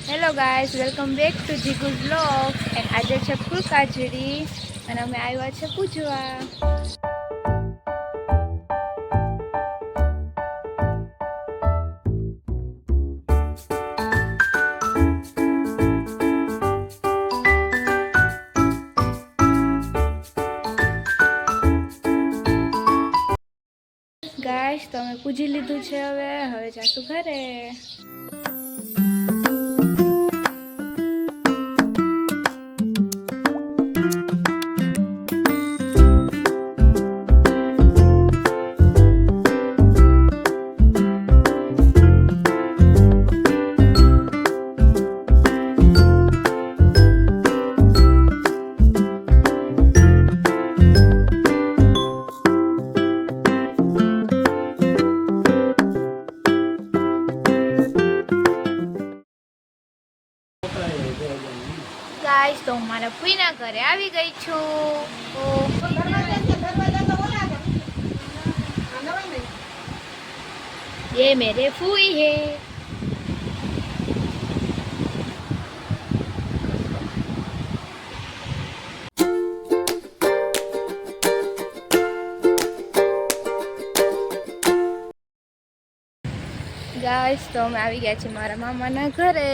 Hello guys, welcome back to Jigu's vlog. And આજે છે ફૂલકાજડી અને અમે આવ્યા છે પૂજવા. ગાઈસ તો અમે પૂજી લીધું છે. હવે જાશું ઘરે. ગાઈસ તો હું મારા ફૂઈના ઘરે આવી ગઈ છું. ये मेरे फूई है. ગાઈસ તો અમે આવી ગયા છીએ મારા મામાના ઘરે.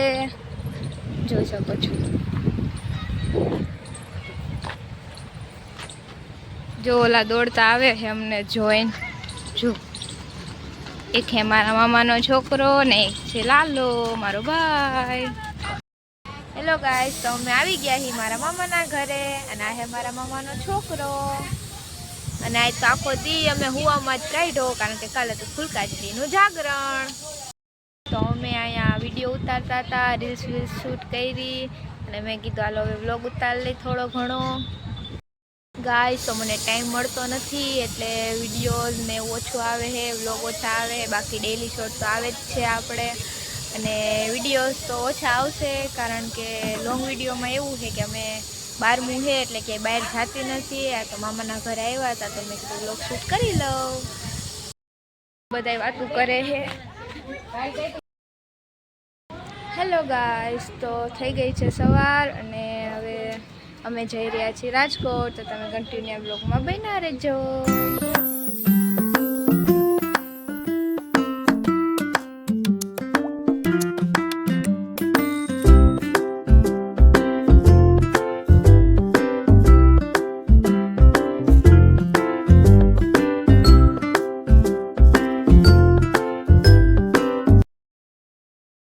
જોઈ શકો છો. જો ઓલા દોડતા આવે છે અમને જોઈને. જો એક છે મારા મામાનો છોકરો ને એક છે લાલો મારો ભાઈ. હેલો ગાઈસ તો અમે આવી ગયા છીએ મારા મામાના ઘરે અને આ છે મારા મામાનો છોકરો. અને આજ તો આખો દી અમે હુવામાં જ કાઢ્યો કારણ કે કાલે તો ફૂલકાજડીનું જાગરણ. તો અમે અહીંયા વિડીયો ઉતારતા હતા, રીલ્સ શૂટ કરી અને મેં કીધું હાલો હવે વ્લોગ ઉતારી લઈ થોડો ઘણો. ગાઈસ તો મને ટાઈમ મળતો નથી એટલે વિડીયોઝ ને ઓછું આવે છે, વ્લોગ ઓછા આવે. બાકી ડેલી શોર્ટ તો આવે જ છે આપણે. અને વિડીયોઝ તો ઓછા આવશે કારણ કે લોંગ વિડીયોમાં એવું છે કે અમે 12મું છે એટલે કે બહાર જતી નથી. આ તો મામાના ઘરે આવ્યા હતા તો મેં કીધું વ્લોગ શૂટ કરી લઉં. બધા વાતું કરે છે. હેલો ગાઈસ તો થઈ ગઈ છે સવાર અને હવે અમે જઈ રહ્યા છીએ રાજકોટ. તો તમે કન્ટિન્યુ બ્લોગમાં બન્યા રહેજો.